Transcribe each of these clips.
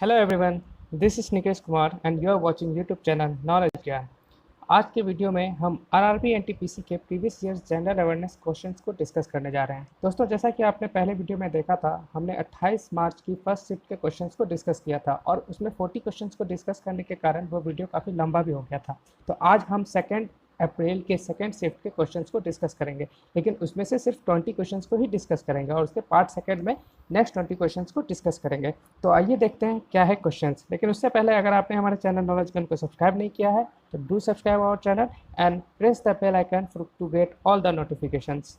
Hello everyone, this is Nikesh Kumar and you are watching YouTube channel knowledge Gyan. आज के video में हम आरआरबी एनटीपीसी के previous years general awareness questions को discuss करने जा रहे हैं। दोस्तों, जैसा कि आपने पहले वीडियो में देखा था, हमने 28 मार्च की फर्स्ट शिफ्ट के क्वेश्चंस को डिस्कस किया था और उसमें 40 क्वेश्चंस को डिस्कस करने के कारण वो वीडियो काफ़ी लंबा भी हो गया था। तो आज हम 2 अप्रैल के सेकेंड शिफ्ट के क्वेश्चंस को डिस्कस करेंगे, लेकिन उसमें से सिर्फ 20 क्वेश्चंस को ही डिस्कस करेंगे और उसके पार्ट सेकंड में नेक्स्ट 20 क्वेश्चंस को डिस्कस करेंगे। तो आइए देखते हैं क्या है क्वेश्चंस। लेकिन उससे पहले अगर आपने हमारे चैनल नॉलेज गन को सब्सक्राइब नहीं किया है तो do subscribe our channel and press the bell icon to get all the notifications.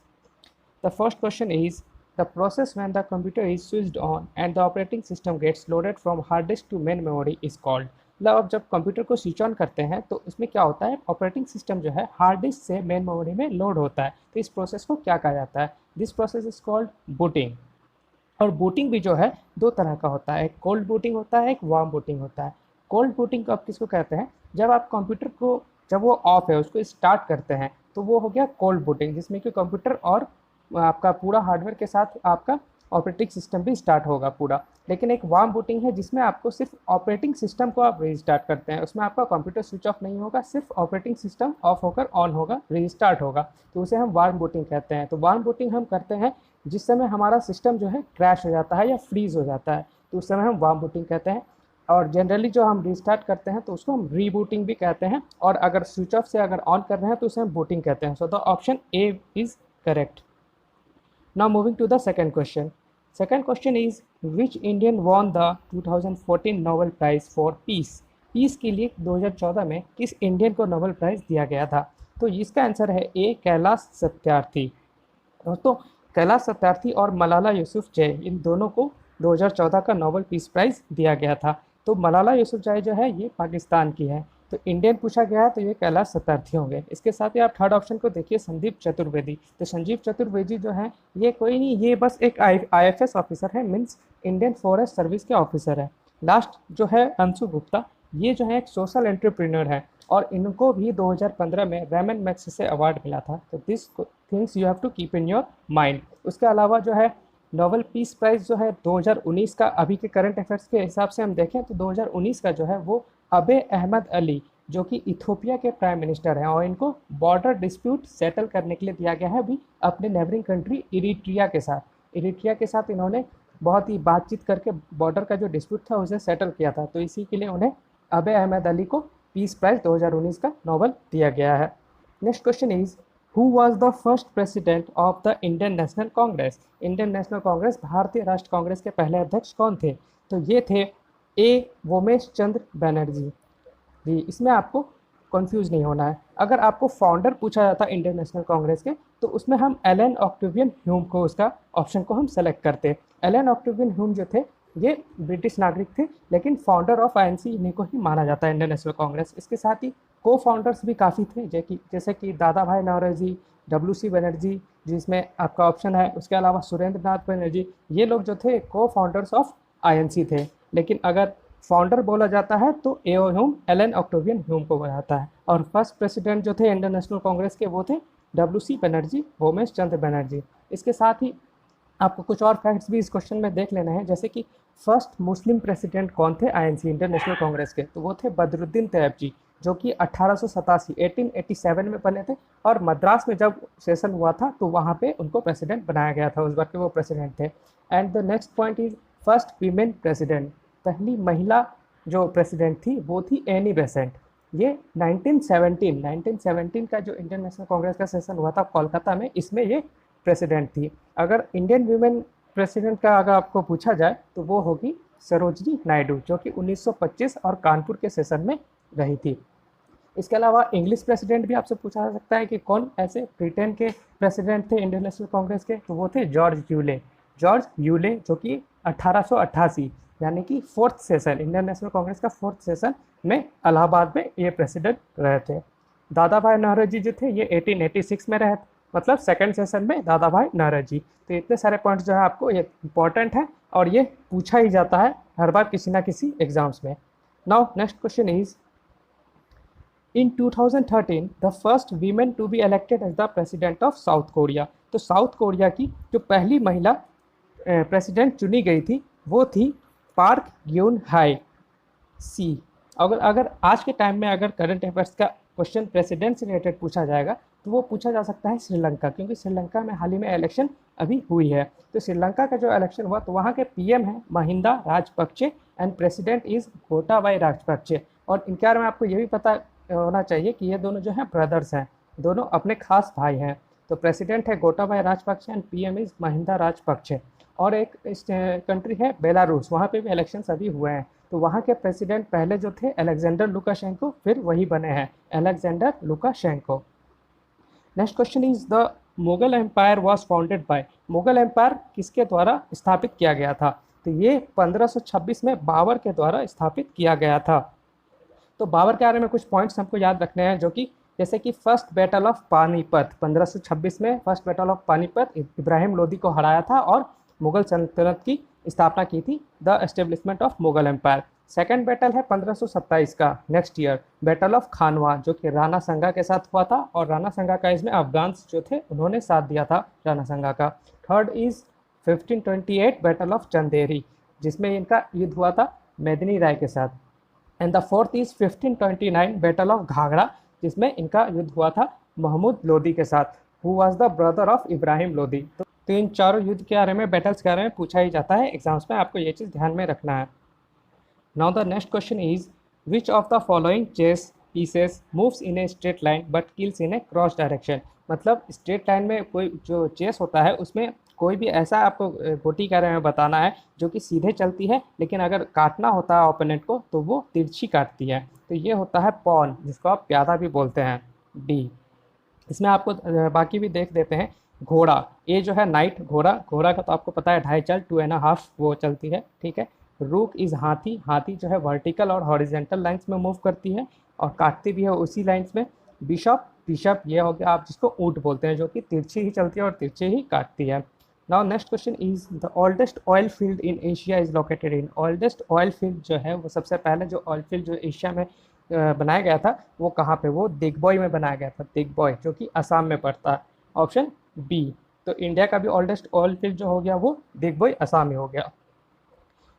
The first question is the process when the computer is switched on and the operating system gets loaded from hard disk to main memory is called। मतलब अब जब computer को switch on करते हैं तो इसमें क्या होता है, ऑपरेटिंग सिस्टम जो है हार्ड डिस्क से मेन मेमोरी में लोड होता है। तो इस प्रोसेस को क्या कहा जाता है? This process is called booting. और बूटिंग भी जो है दो तरह का होता है, एक कोल्ड बूटिंग होता है, एक वार्म बूटिंग होता है। कोल्ड बूटिंग को आप किसको कहते हैं? जब आप कंप्यूटर को जब वो ऑफ है उसको स्टार्ट करते हैं तो वो हो गया कोल्ड बूटिंग, जिसमें कि कंप्यूटर और आपका पूरा हार्डवेयर के साथ आपका ऑपरेटिंग सिस्टम भी स्टार्ट होगा पूरा। लेकिन एक वार्म बूटिंग है जिसमें आपको सिर्फ ऑपरेटिंग सिस्टम को आप रीस्टार्ट करते हैं, उसमें आपका कंप्यूटर स्विच ऑफ नहीं होगा, सिर्फ ऑपरेटिंग सिस्टम ऑफ होकर ऑन होगा, रीस्टार्ट होगा। तो उसे हम वार्म बूटिंग कहते हैं। तो वार्म बूटिंग हम करते हैं जिस समय हमारा सिस्टम जो है क्रैश हो जाता है या फ्रीज हो जाता है, तो उस समय हम वार्म बूटिंग कहते हैं। और जनरली जो हम रीस्टार्ट करते हैं तो उसको हम रीबूटिंग भी कहते हैं, और अगर स्विच ऑफ से अगर ऑन कर रहे हैं तो उसे हम बूटिंग कहते हैं। So the option A is correct. Now moving to the second question. Second question is which Indian won the 2014 Nobel Prize for Peace? Peace के लिए 2014 में किस इंडियन को नोबेल प्राइज़ दिया गया था? तो इसका आंसर है ए, कैलाश सत्यार्थी। दोस्तों, कैलाश सत्यार्थी और मलाला यूसुफजई इन दोनों को 2014 का नोबेल पीस प्राइज़ दिया गया था। तो मलाला यूसुफजई जो है ये पाकिस्तान की है, तो इंडियन पूछा गया है तो ये कैलाश सत्यार्थी होंगे। इसके साथ ही आप थर्ड ऑप्शन को देखिए, संदीप चतुर्वेदी। तो संजीव चतुर्वेदी जो है ये कोई नहीं, ये बस एक आईएफएस ऑफिसर है, मीन्स इंडियन फॉरेस्ट सर्विस के ऑफिसर है। लास्ट जो है अंशु गुप्ता, ये जो है एक सोशल एंटरप्रेन्योर है और इनको भी 2015 में रेमन मैक्स से अवार्ड मिला था। तो this things you have to keep in your mind. उसके अलावा जो है नोबेल पीस प्राइज़ जो है 2019 का, अभी के करंट अफेयर्स के हिसाब से हम देखें तो 2019 का जो है वो अबे अहमद अली, जो कि इथोपिया के प्राइम मिनिस्टर हैं, और इनको बॉर्डर डिस्प्यूट सेटल करने के लिए दिया गया है अभी अपने नेबरिंग कंट्री इरिट्रिया के साथ। इरिट्रिया के साथ इन्होंने बहुत ही बातचीत करके बॉर्डर का जो डिस्प्यूट था उसे सेटल किया था। तो इसी के लिए उन्हें अबे अहमद अली को पीस प्राइज़ 2019 का नोबेल दिया गया है। Next question is who was the first president of the Indian national Congress? Indian national Congress, भारतीय राष्ट्र कांग्रेस के पहले अध्यक्ष कौन थे? तो ये थे ए, वोमेश चंद्र बनर्जी जी। इसमें आपको कंफ्यूज नहीं होना है। अगर आपको फाउंडर पूछा जाता इंडियन नेशनल कांग्रेस के तो उसमें हम एलन ऑक्टेवियन ह्यूम को, उसका ऑप्शन को हम सेलेक्ट करते। एलन ऑक्टेवियन ह्यूम जो थे ये ब्रिटिश नागरिक थे, लेकिन फाउंडर ऑफ आईएनसी इन्हीं को ही माना जाता है, इंडियन नेशनल कांग्रेस। इसके साथ ही को फाउंडर्स भी काफ़ी थे, जैसे कि दादा भाई नौरोजी, डब्ल्यू.सी. बनर्जी जिसमें आपका ऑप्शन है, उसके अलावा सुरेंद्र नाथ बनर्जी, ये लोग जो थे को फाउंडर्स ऑफ आईएनसी थे। लेकिन अगर फाउंडर बोला जाता है तो एओ ह्यूम, एलन ऑक्टेवियन ह्यूम को बोला जाता है। और फर्स्ट प्रेसिडेंट जो थे इंडियन नेशनल कांग्रेस के वो थे डब्ल्यू.सी. बनर्जी, वोमेश चंद्र बनर्जी। इसके साथ ही आपको कुछ और फैक्ट्स भी इस क्वेश्चन में देख लेना है, जैसे कि फर्स्ट मुस्लिम प्रेसिडेंट कौन थे आईएनसी, इंडियन नेशनल कांग्रेस के? तो वो थे बदरुद्दीन तैयब जी, जो कि 1887 में बने थे, और मद्रास में जब सेशन हुआ था तो वहाँ पे उनको प्रेसिडेंट बनाया गया था, उस बार के वो प्रेसिडेंट थे। And the next point is first women president, पहली महिला जो प्रेसिडेंट थी वो थी एनी बेसेंट। ये 1917 का जो इंडियन नेशनल कांग्रेस का सेशन हुआ था कोलकाता में, इसमें ये प्रेसिडेंट थी। अगर इंडियन वीमेन प्रेसिडेंट का अगर आपको पूछा जाए तो वो होगी सरोजनी नायडू, जो कि 1925 और कानपुर के सेशन में रही थी। इसके अलावा इंग्लिश प्रेसिडेंट भी आपसे पूछा जा सकता है कि कौन ऐसे ब्रिटेन के प्रेसिडेंट थे इंडियन नेशनल कांग्रेस के? तो वो थे जॉर्ज यूले। जॉर्ज यूले जो कि 1888 यानी कि fourth session, Indian national Congress का फोर्थ सेशन में इलाहाबाद में ये प्रेसिडेंट रहे थे। दादा भाई नौरोजी जो थे ये 1886 में रहे थे, मतलब सेकंड सेशन में दादा भाई नौरोजी। तो इतने सारे पॉइंट्स जो है आपको ये इंपॉर्टेंट है और ये पूछा ही जाता है हर बार किसी ना किसी एग्जाम्स में। Now next question is in 2013 the first women to be elected as the president of South Korea. तो साउथ कोरिया की जो पहली महिला प्रेसिडेंट चुनी गई थी वो थी पार्क ग्यून हाई सी। अगर अगर आज के टाइम में अगर करंट अफेयर्स का क्वेश्चन प्रेसिडेंट से रिलेटेड पूछा जाएगा तो वो पूछा जा सकता है श्रीलंका, क्योंकि श्रीलंका में हाल ही में इलेक्शन अभी हुई है। तो श्रीलंका का जो इलेक्शन हुआ तो वहाँ के पीएम है Mahinda Rajapaksa and president is Gotabaya Rajapaksa. और इनके बारे में आपको ये भी पता होना चाहिए कि ये दोनों जो हैं ब्रदर्स हैं, दोनों अपने खास भाई हैं। तो प्रेसिडेंट है Gotabaya Rajapaksa and PM is Mahinda Rajapaksa. और एक कंट्री है बेलारूस, वहाँ पे भी इलेक्शंस अभी हुए हैं। तो वहाँ के प्रेसिडेंट पहले जो थे अलेक्जेंडर लुकाशेंको, फिर वही बने हैं Alexander Lukashenko. Next question is the Mughal empire was founded by. Mughal empire किसके द्वारा स्थापित किया गया था? तो ये 1526 में बाबर के द्वारा स्थापित किया गया था। तो बाबर के बारे में कुछ पॉइंट्स हमको याद रखने हैं, जो कि जैसे कि फर्स्ट बैटल ऑफ पानीपत 1526 में first battle of Panipat Ibrahim Lodi को हराया था और मुगल सल्तनत की स्थापना की थी, the establishment of Mughal empire. Second battle है 1527 का next year, battle of Khanwa, जो कि राणा संगा के साथ हुआ था और राणा संगा का इसमें अफगान्स जो थे उन्होंने साथ दिया था राणा संगा का। Third is 1528 battle of Chanderi, जिसमें इनका युद्ध हुआ था मेदिनी राय के साथ। And the fourth is 1529 battle of Ghaghra, जिसमें इनका युद्ध हुआ था महमूद लोदी के साथ, who was the brother of Ibrahim Lodi. तो इन चारों युद्ध के बारे में, बैटल्स के बारे में पूछा ही जाता है एग्जाम्स में, आपको ये चीज़ ध्यान में रखना है। Now the next question is which of the following chess pieces moves in a straight line but kills in a cross direction. मतलब स्ट्रेट लाइन में कोई जो चेस होता है उसमें कोई भी ऐसा आपको गोटी के बारे में बताना है जो कि सीधे चलती है, लेकिन अगर काटना होता है ओपोनेंट को तो वो तिरछी काटती है। तो ये होता है पॉन, जिसको आप प्यादा भी बोलते हैं, डी। इसमें आपको बाकी भी देख देते हैं। घोड़ा, ये जो है नाइट, घोड़ा का तो आपको पता है 2.5 चल 2.5 वो चलती है, ठीक है। रूक इज़ हाथी, हाथी जो है वर्टिकल और हॉरिजेंटल लाइंस में मूव करती है और काटती भी है उसी लाइंस में। बिशप ये हो गया आप जिसको ऊँट बोलते हैं, जो कि तिरछी ही चलती है और तिरछी ही काटती है। Now next question is the oldest oil field in Asia is located in. Oldest oil field जो है वो सबसे पहले जो ऑयल फील्ड जो एशिया में बनाया गया था वो कहाँ पे? वो दिग्बॉय में बनाया गया था, दिग्बॉय, जो कि असम में पड़ता है, ऑप्शन बी। तो इंडिया का भी ओल्डेस्ट ऑयल फील्ड जो हो गया वो दिग्बॉय असम में हो गया।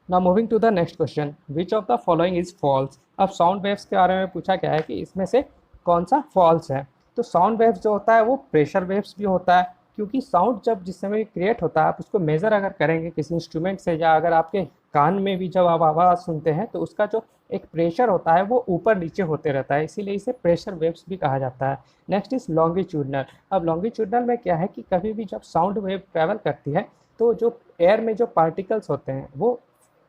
Now moving to the next question, which of the following is false. अब साउंड वेव्स के बारे में पूछा गया है कि इसमें से कौन सा फॉल्स है। तो साउंड वेव्स जो होता है वो प्रेशर वेव्स भी होता है, क्योंकि साउंड जब जिस समय क्रिएट होता है आप उसको मेज़र अगर करेंगे किसी इंस्ट्रूमेंट से, या अगर आपके कान में भी जब आप आवाज़ सुनते हैं तो उसका जो एक प्रेशर होता है वो ऊपर नीचे होते रहता है, इसीलिए इसे प्रेशर वेव्स भी कहा जाता है। Next is longitudinal. अब लॉन्गिट्यूडनल में क्या है कि कभी भी जब साउंड वेव ट्रैवल करती है तो जो एयर में जो पार्टिकल्स होते हैं वो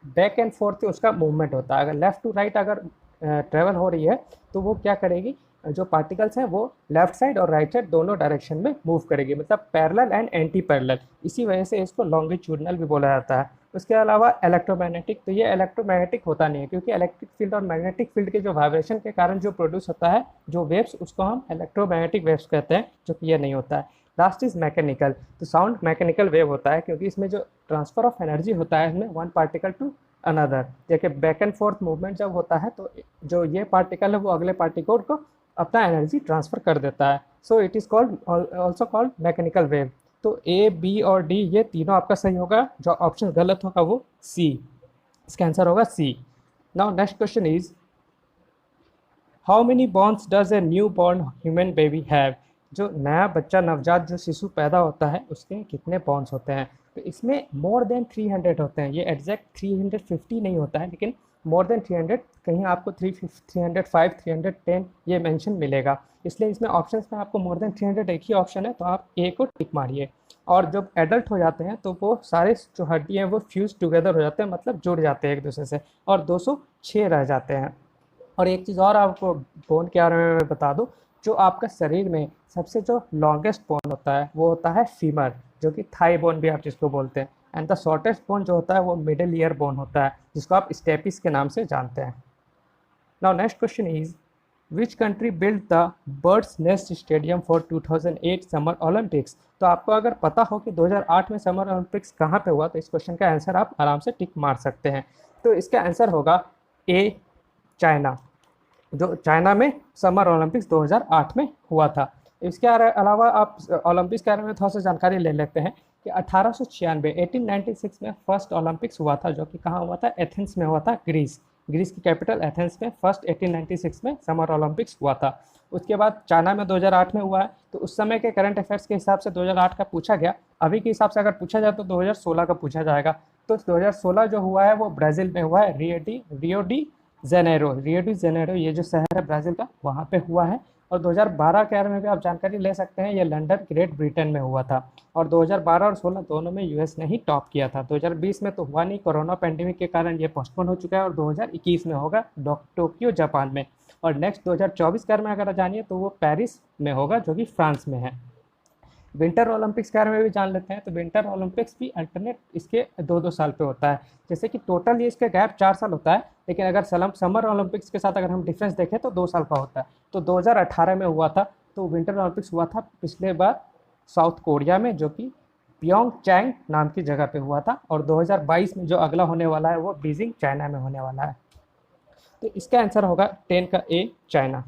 बैक एंड फोर्थ उसका मूवमेंट होता है। अगर लेफ़्ट टू राइट अगर ट्रैवल हो रही है तो वो क्या करेगी, जो पार्टिकल्स हैं वो लेफ्ट साइड और राइट साइड दोनों डायरेक्शन में मूव करेगी, मतलब पैरेलल एंड एंटी पैरेलल। इसी वजह से इसको लॉन्गिट्यूडनल भी बोला जाता है। उसके अलावा इलेक्ट्रोमैग्नेटिक, तो ये इलेक्ट्रोमैग्नेटिक होता नहीं है, क्योंकि इलेक्ट्रिक फील्ड और मैग्नेटिक फील्ड के जो वाइब्रेशन के कारण जो प्रोड्यूस होता है जो वेव्स, उसको हम इलेक्ट्रोमैग्नेटिक वेव्स कहते हैं, जो कि ये नहीं होता है। Last is mechanical. तो साउंड मैकेनिकल वेव होता है, क्योंकि इसमें जो ट्रांसफर ऑफ एनर्जी होता है इसमें वन पार्टिकल टू अनदर, देखिए बैक एंड फोर्थ मूवमेंट जब होता है तो जो ये पार्टिकल है वो अगले पार्टिकल को अपना एनर्जी ट्रांसफर कर देता है। So it is called also called mechanical wave. तो ए, बी और डी ये तीनों आपका सही होगा, जो ऑप्शन गलत होगा वो सी, इसका आंसर होगा C. Now next question is how many bones does a newborn human baby have. जो नया बच्चा नवजात जो शिशु पैदा होता है उसके कितने बोन्स होते हैं? तो इसमें मोर देन 300 होते हैं। ये एग्जैक्ट 350 नहीं होता है, लेकिन मोर देन 300, कहीं आपको 305, 310 ये मेंशन मिलेगा, इसलिए इसमें ऑप्शंस में आपको मोर देन 300 एक ही ऑप्शन है, तो आप ए को टिक मारिए। और जब एडल्ट हो जाते हैं तो वो सारे जो हड्डी हैं वो फ्यूज टुगेदर हो जाते हैं, मतलब जुड़ जाते हैं एक दूसरे से, और 206 रह जाते हैं। और एक चीज़ और आपको बोन के बारे में मैं बता दूँ, जो आपका शरीर में सबसे जो लॉन्गेस्ट बोन होता है वो होता है फीमर, जो कि थाई बोन भी आप जिसको बोलते हैं। एंड द शॉर्टेस्ट बोन जो होता है वो मिडिल ईयर बोन होता है, जिसको आप स्टेपिस के नाम से जानते हैं। Now next question is which country build the birds nest stadium for 2008 summer Olympics. तो आपको अगर पता हो कि 2008 में समर ओलंपिक्स कहाँ पे हुआ तो इस क्वेश्चन का आंसर आप आराम से टिक मार सकते हैं। तो इसका आंसर होगा ए, चाइना। जो चाइना में समर ओलंपिक्स 2008 में हुआ था। इसके अलावा आप ओलंपिक्स के बारे में थोड़ा सा जानकारी ले लेते हैं कि 1896 1896 में फर्स्ट ओलंपिक्स हुआ था, जो कि कहाँ हुआ था, एथेंस में हुआ था, ग्रीस। ग्रीस की कैपिटल एथेंस में फर्स्ट 1896 में समर ओलंपिक्स हुआ था। उसके बाद चाइना में 2008 में हुआ है। तो उस समय के करंट अफेयर्स के हिसाब से 2008 का पूछा गया। अभी के हिसाब से अगर पूछा जाए तो 2016 का पूछा जाएगा। तो 2016 जो हुआ है वो ब्राज़ील में हुआ है, रियो डी जेनेरो ये जो शहर है ब्राज़ील का, वहाँ पे हुआ है। और 2012 के बारे में भी आप जानकारी ले सकते हैं, ये लंदन ग्रेट ब्रिटेन में हुआ था। और 2012 और 16 दोनों में यूएस ने ही टॉप किया था। 2020 में तो हुआ नहीं, कोरोना पैंडेमिक के कारण ये पोस्टपोन हो चुका है, और 2021 में होगा टोक्यो जापान में। और नेक्स्ट 2024 के बारे में अगर जानिए तो वो पेरिस में होगा, जो कि फ्रांस में है। विंटर ओलंपिक्स के बारे में भी जान लेते हैं। तो विंटर ओलंपिक्स भी अल्टरनेट इसके 2-2 साल पे होता है। जैसे कि टोटल ये इसका गैप 4 साल होता है, लेकिन अगर समर ओलंपिक्स के साथ अगर हम डिफरेंस देखें तो 2 साल का होता है। तो 2018 में हुआ था, तो विंटर ओलंपिक्स हुआ था पिछले बार साउथ कोरिया में, जो कि प्योंगचैंग नाम की जगह पे हुआ था। और 2022 में जो अगला होने वाला है वो बीजिंग चाइना में होने वाला है। तो इसका आंसर होगा 10 का A, China.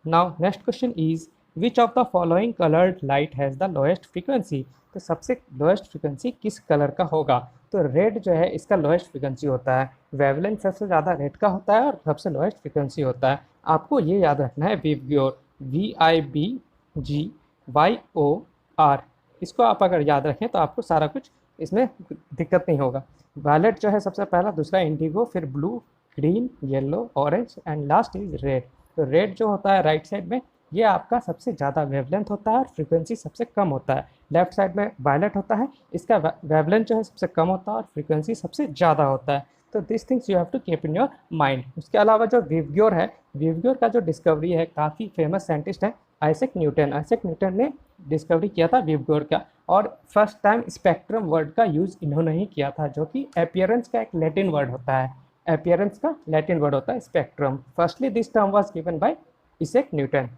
Now next question is which of the following coloured light has the lowest frequency. तो सबसे लोएस्ट फ्रीक्वेंसी किस कलर का होगा। तो रेड जो है इसका लोएस्ट फ्रीक्वेंसी होता है। वेवलेंथ सबसे ज़्यादा रेड का होता है और सबसे लोएस्ट फ्रीक्वेंसी होता है। आपको ये याद रखना है, विबग्योर, VIBGYOR। इसको आप अगर याद रखें तो आपको सारा कुछ इसमें दिक्कत नहीं होगा। वायलेट जो है सबसे पहला, दूसरा इंडिगो, फिर blue, green, yellow, orange and last is red. तो रेड जो होता है राइट साइड में, ये आपका सबसे ज़्यादा वेवलेंथ होता है और फ्रीक्वेंसी सबसे कम होता है। लेफ्ट साइड में वायलेट होता है, इसका वेवलेंथ जो है सबसे कम होता है और फ्रीक्वेंसी सबसे ज़्यादा होता है। तो this things you have to keep in your mind. उसके अलावा जो विबग्योर है, विबग्योर का जो डिस्कवरी है, काफ़ी फेमस साइंटिस्ट है आइजैक न्यूटन। आइजैक न्यूटन ने डिस्कवरी किया था विबग्योर का, और फर्स्ट टाइम स्पेक्ट्रम वर्ड का यूज़ इन्होंने ही किया था, जो कि अपीयरेंस का एक लैटिन वर्ड होता है। अपीयरेंस का लैटिन वर्ड होता है spectrum. Firstly this term was given by Isaac Newton.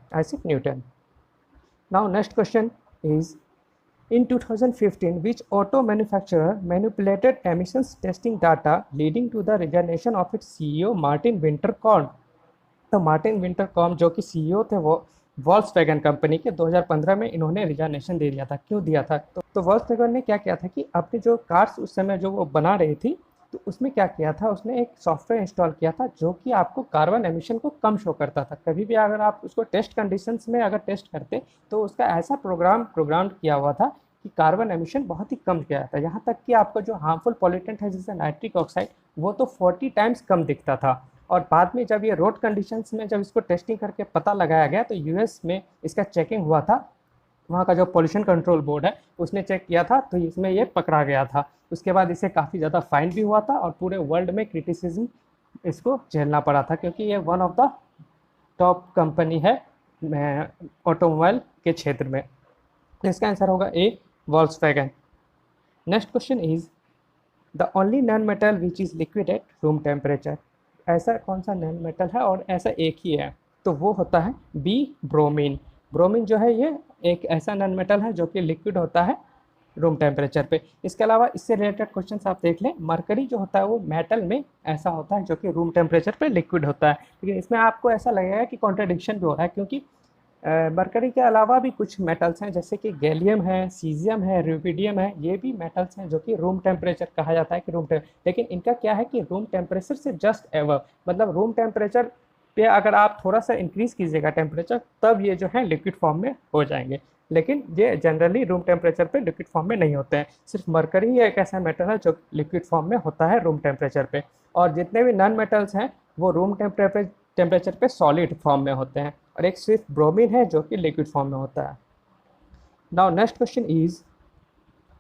Now next question is, in 2015 which auto manufacturer manipulated emissions testing data leading to the resignation of its CEO Martin Winterkorn। तो Martin विंटरकॉर्न जो कि CEO थे वो Volkswagen company के, 2015 में इन्होंने resignation दे दिया था। क्यों दिया था, तो वॉल्क्सवैगन ने क्या किया था कि अपनी जो कार्स उस समय जो वो बना रही थी, तो उसमें क्या किया था, उसने एक सॉफ्टवेयर इंस्टॉल किया था जो कि आपको कार्बन एमिशन को कम शो करता था। कभी भी अगर आप उसको टेस्ट कंडीशंस में अगर टेस्ट करते तो उसका ऐसा प्रोग्राम किया हुआ था कि कार्बन एमिशन बहुत ही कम किया था। यहाँ तक कि आपको जो हार्मफुल पॉल्यूटेंट है जैसे नाइट्रिक ऑक्साइड, वो तो 40 टाइम्स कम दिखता था। और बाद में जब ये रोड कंडीशंस में जब इसको टेस्टिंग करके पता लगाया गया, तो यूएस में इसका चेकिंग हुआ था, वहाँ का जो पोल्यूशन कंट्रोल बोर्ड है उसने चेक किया था, तो इसमें ये पकड़ा गया था। उसके बाद इसे काफ़ी ज़्यादा फाइन भी हुआ था और पूरे वर्ल्ड में क्रिटिसिज्म इसको झेलना पड़ा था, क्योंकि ये one of the top company है ऑटोमोबाइल के क्षेत्र में। इसका आंसर होगा A, Volkswagen. Next question is the only non metal which is liquid at room temperature. ऐसा कौन सा नॉन मेटल है, और ऐसा एक ही है, तो वो होता है बी, ब्रोमीन। ब्रोमीन जो है ये एक ऐसा नॉन मेटल है जो कि लिक्विड होता है रूम टेम्परेचर पे। इसके अलावा इससे रिलेटेड क्वेश्चन आप देख लें, मरकरी जो होता है वो मेटल में ऐसा होता है जो कि रूम टेम्परेचर पे लिक्विड होता है। लेकिन इसमें आपको ऐसा लगेगा कि कॉन्ट्रडिक्शन भी हो रहा है, क्योंकि मरकरी के अलावा भी कुछ मेटल्स हैं जैसे कि गैलियम है, सीजियम है, रुबिडियम है, ये भी मेटल्स हैं जो कि रूम टेम्परेचर कहा जाता है कि लेकिन इनका क्या है कि रूम टेम्परेचर से जस्ट एवव, मतलब रूम टेम्परेचर पे अगर आप थोड़ा सा इंक्रीज़ कीजिएगा टेम्परेचर, तब ये जो है लिक्विड फॉर्म में हो जाएंगे। लेकिन ये जनरली रूम टेम्परेचर पे लिक्विड फॉर्म में नहीं होते हैं। सिर्फ मरकरी ही एक ऐसा मेटल है जो लिक्विड फॉर्म में होता है रूम टेम्परेचर पे, और जितने भी नॉन मेटल्स हैं वो रूम टेम्परेचर पे सॉलिड फॉर्म में होते हैं, और एक सिर्फ ब्रोमीन है जो कि लिक्विड फॉर्म में होता है। Now next question is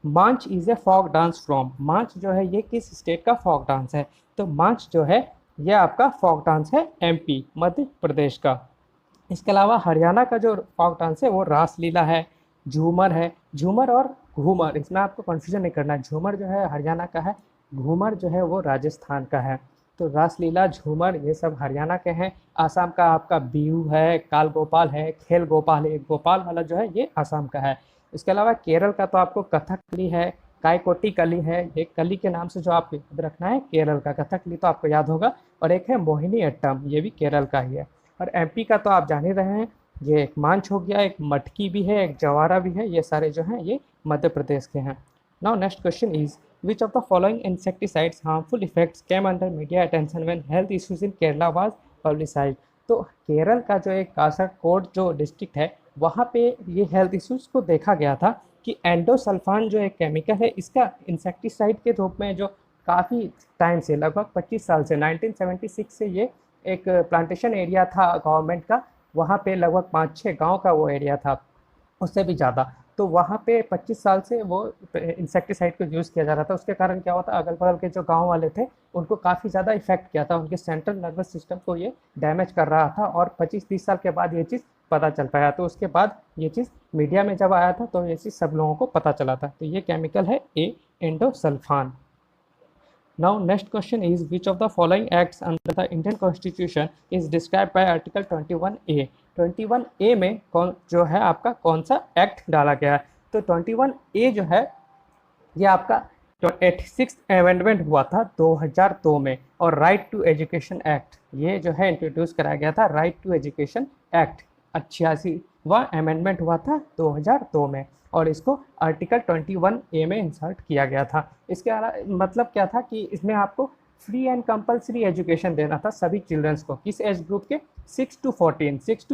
Maanch is a folk dance from. Maanch जो है ये किस स्टेट का फॉक डांस है। तो मांच जो है ये आपका फॉक डांस है एमपी, मध्य प्रदेश का। इसके अलावा हरियाणा का जो फॉक डांस है वो रासलीला है, झूमर है। झूमर और घूमर, इसमें आपको कन्फ्यूजन नहीं करना है। झूमर जो है हरियाणा का है, घूमर जो है वो राजस्थान का है। तो रासलीला, झूमर ये सब हरियाणा के हैं। आसाम का आपका बिहू है, काल गोपाल है, खेल गोपाल है, गोपाल वाला जो है ये आसाम का है। इसके अलावा केरल का तो आपको कथकली है, कायकोटी कली है, ये कली के नाम से जो आपको याद रखना है केरल का। कथकली तो आपको याद होगा। और एक है मोहिनी अट्टम, ये भी केरल का ही है। और एमपी का तो आप जान ही रहे हैं, ये एक मांच हो गया, एक मटकी भी है, एक जवारा भी है, ये सारे जो हैं ये मध्य प्रदेश के हैं। Now next question is which of the following insecticides harmful effects came under media attention when health issues in Kerala was publicised. तो केरल का जो एक कासरकोड जो डिस्ट्रिक्ट है वहाँ पे ये हेल्थ इश्यूज को देखा गया था कि एंडोसल्फान जो एक केमिकल है इसका इंसेक्टिसाइड के रूप में जो काफ़ी टाइम से लगभग 25 साल से 1976 से ये एक प्लांटेशन एरिया था गवर्नमेंट का, वहाँ पे लगभग 5-6 गांव का वो एरिया था, उससे भी ज़्यादा। तो वहाँ पे 25 साल से वो इंसेक्टिसाइड को यूज़ किया जा रहा था। उसके कारण क्या होता, अगल बगल के जो गांव वाले थे उनको काफ़ी ज़्यादा इफेक्ट किया था, उनके सेंट्रल नर्वस सिस्टम को ये डैमेज कर रहा था। और 25-30 साल के बाद ये चीज़ पता चल पाया। तो उसके बाद ये चीज़ मीडिया में जब आया था तो ये चीज़ सब लोगों को पता चला था। तो ये केमिकल है endosulfan. Now next question is which of the following acts under the Indian Constitution is described by Article 21A। 21A में कौन जो है आपका कौन सा एक्ट डाला गया है? तो 21A जो है ये आपका 86 अमेंडमेंट हुआ था 2002 में, और राइट टू एजुकेशन एक्ट ये जो है इंट्रोड्यूस कराया गया था। राइट टू एजुकेशन एक्ट 88वां अमेंडमेंट हुआ था 2002 में, और इसको आर्टिकल 21A में इंसर्ट किया गया था। इसके अलावा मतलब क्या था कि इसमें आपको फ्री एंड कंपलसरी एजुकेशन देना था सभी चिल्ड्रंस को। किस एज ग्रुप के? 6 to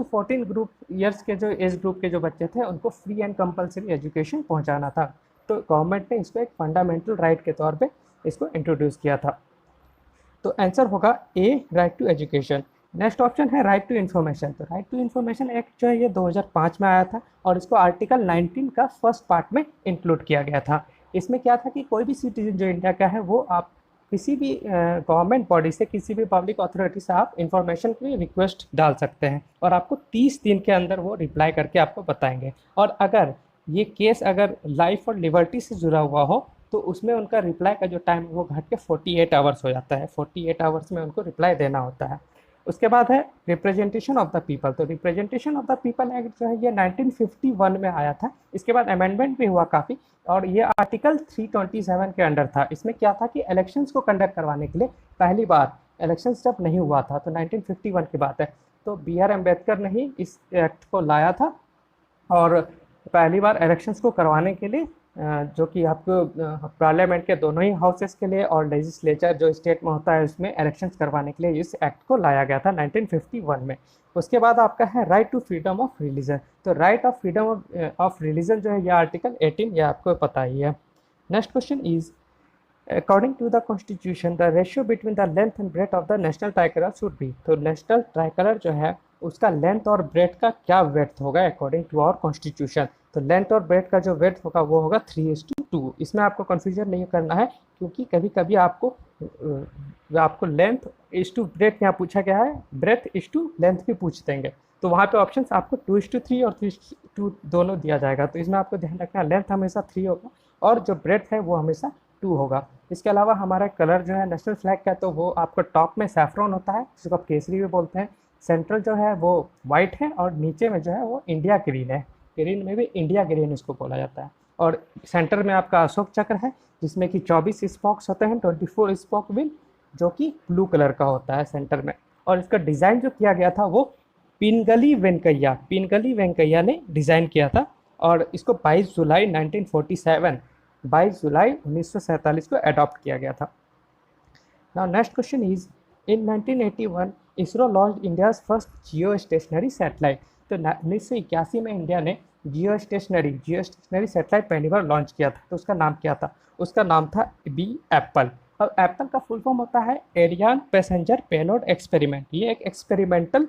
14 ग्रुप ईयर्स के जो एज ग्रुप के जो बच्चे थे उनको फ्री एंड कंपलसरी एजुकेशन पहुंचाना था। तो गवर्नमेंट ने इसको एक फंडामेंटल राइट के तौर पे इसको इंट्रोड्यूस किया था। तो आंसर होगा A, right to education. Next option है राइट टू इन्फॉर्मेशन। तो राइट टू इन्फॉर्मेशन एक्ट जो है ये 2005 में आया था, और इसको आर्टिकल 19 का फर्स्ट पार्ट में इंक्लूड किया गया था। इसमें क्या था कि कोई भी सिटीजन जो इंडिया का है वो आप किसी भी गवर्नमेंट बॉडी से, किसी भी पब्लिक अथॉरिटी से आप इंफॉर्मेशन के लिए रिक्वेस्ट डाल सकते हैं, और आपको 30 दिन के अंदर वो रिप्लाई करके आपको बताएंगे। और अगर ये केस अगर लाइफ और लिबर्टी से जुड़ा हुआ हो तो उसमें उनका रिप्लाई का जो टाइम वो घट के 48 आवर्स हो जाता है। 48 आवर्स में उनको रिप्लाई देना होता है। उसके बाद है रिप्रेजेंटेशन ऑफ द पीपल। तो representation of the people act जो है ये 1951 में आया था। इसके बाद अमेंडमेंट भी हुआ काफ़ी, और ये आर्टिकल 327 के अंडर था। इसमें क्या था कि इलेक्शंस को कंडक्ट करवाने के लिए पहली बार इलेक्शंस जब नहीं हुआ था, तो 1951 की बात है, तो B.R. अम्बेडकर ने ही इस एक्ट को लाया था। और पहली बार इलेक्शंस को करवाने के लिए जो कि आपको पार्लियामेंट के दोनों ही हाउसेस के लिए और लेजिस्लेचर जो स्टेट में होता है उसमें इलेक्शंस करवाने के लिए इस एक्ट को लाया गया था 1951 में। उसके बाद आपका है right to freedom of religion. तो right of freedom of religion जो है ये आर्टिकल 18, ये आपको पता ही है। Next question is according to the constitution the ratio between the length and breadth of the national tricolour should be. तो नेशनल ट्राई कलर जो है उसका लेंथ और ब्रेथ का क्या वेथ होगा अकॉर्डिंग टू आवर कॉन्स्टिट्यूशन? तो length और ब्रेथ का जो वेथ होगा वो होगा 3:2। इसमें आपको कन्फ्यूजन नहीं करना है, क्योंकि कभी कभी आपको लेंथ इज टू ब्रेथ यहाँ पूछा गया है, ब्रेथ इज टू लेंथ भी पूछ देंगे, तो वहाँ पे ऑप्शंस आपको 2:3 और 3:2 दोनों दिया जाएगा। तो इसमें आपको ध्यान रखना लेंथ हमेशा 3 होगा और जो ब्रेथ है वो हमेशा 2 होगा। इसके अलावा हमारा कलर जो है नेशनल फ्लैग का, तो वो आपको टॉप में सैफ्रॉन होता है जिसको आप केसरी भी बोलते हैं, सेंट्रल जो है वो वाइट है, और नीचे में जो है वो इंडिया ग्रीन है। ग्रीन में भी इंडिया ग्रीन इसको बोला जाता है। और सेंटर में आपका अशोक चक्र है जिसमें कि 24 स्पॉक्स होते हैं, 24 स्पॉक व्हील, जो कि ब्लू कलर का होता है सेंटर में। और इसका डिज़ाइन जो किया गया था वो पिनगली वेंकैया ने डिज़ाइन किया था, और इसको 22 जुलाई 1947 को अडॉप्ट किया गया था। Now next question is in 1981 ISRO launch India's first Jio stationery satellite. तो 1981 में इंडिया ने जियो स्टेशनरी सैटेलाइट पहली बार लॉन्च किया था। तो उसका नाम क्या था? उसका नाम था एप्पल। अब एप्पल का फुल फॉर्म होता है एरियन पैसेंजर पेलोड एक्सपेरिमेंट। ये एक एक्सपेरिमेंटल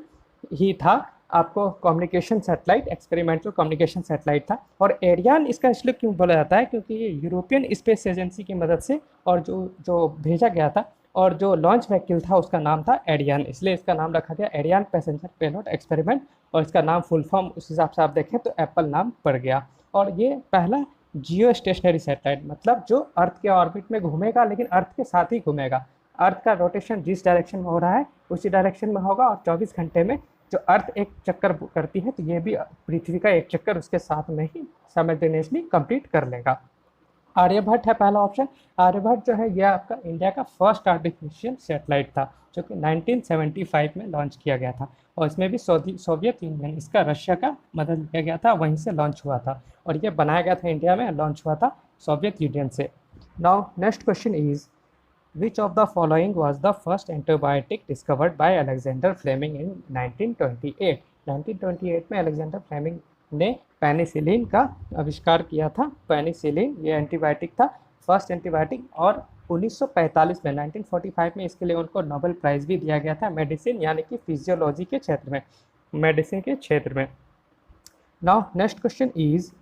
ही था, आपको communication satellite, experimental communication satellite था। और एरियन इसका इसलिए क्यों बोला जाता है क्योंकि ये यूरोपियन स्पेस एजेंसी की मदद से और जो भेजा गया था, और जो लॉन्च व्हीकल था उसका नाम था एरियन, इसलिए इसका नाम रखा गया एरियन पैसेंजर पेलोड एक्सपेरिमेंट। और इसका नाम फुल फॉर्म उस हिसाब से आप देखें तो एप्पल नाम पड़ गया। और ये पहला जियो स्टेशनरी सैटेलाइट, मतलब जो अर्थ के ऑर्बिट में घूमेगा लेकिन अर्थ के साथ ही घूमेगा। अर्थ का रोटेशन जिस डायरेक्शन में हो रहा है उसी डायरेक्शन में होगा, और 24 घंटे में जो अर्थ एक चक्कर करती है तो ये भी पृथ्वी का एक चक्कर उसके साथ में ही साइमल्टेनियसली कंप्लीट कर लेगा। आर्यभट्ट है पहला ऑप्शन। आर्यभट्ट जो है ये आपका इंडिया का फर्स्ट आर्टिफिशियल सैटेलाइट था, जो कि 1975 में लॉन्च किया गया था। और इसमें भी सोवियत यूनियन, इसका रशिया का मदद लिया गया था, वहीं से लॉन्च हुआ था। और ये बनाया गया था इंडिया में, लॉन्च हुआ था सोवियत यूनियन से। Now next question is, which of the following was the first antibiotic discovered by Alexander Fleming in 1928? 1928 में अलेक्जेंडर फ्लेमिंग ने पेनिसिलिन का आविष्कार किया था। पेनिसिलिन ये एंटीबायोटिक था, फर्स्ट एंटीबायोटिक। और 1945 में 1945 में इसके लिए उनको नोबेल प्राइज़ भी दिया गया था, मेडिसिन यानी कि फिजियोलॉजी के क्षेत्र में, मेडिसिन के क्षेत्र में। Now next question is,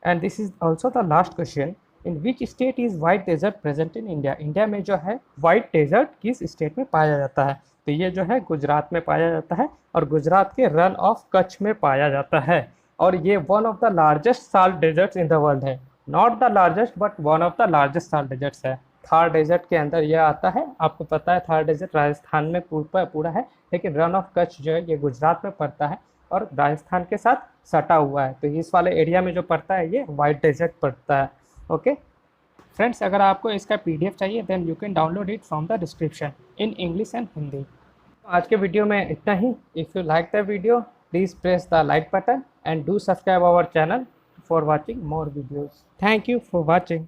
and this is also the last question, in which state is white desert present in India? India में जो है वाइट डेजर्ट किस स्टेट में पाया जाता है? तो ये जो है गुजरात में पाया जाता है, और गुजरात के रन ऑफ कच्छ में पाया जाता है। और ये one of the largest salt deserts in the world है, not the largest but one of the largest salt deserts है। थार डेजर्ट के अंदर यह आता है, आपको पता है थार डेजर्ट राजस्थान में पूरा है, लेकिन रन ऑफ कच्छ जो है ये गुजरात में पड़ता है और राजस्थान के साथ सटा हुआ है। तो इस वाले एरिया में जो पड़ता है ये वाइट डेजर्ट पड़ता है। ओके फ्रेंड्स, अगर आपको इसका PDF चाहिए then you can download it from the description in English and Hindi. आज के वीडियो में इतना ही। If you like the video please press the like button and do subscribe our channel for watching more videos. Thank you for watching.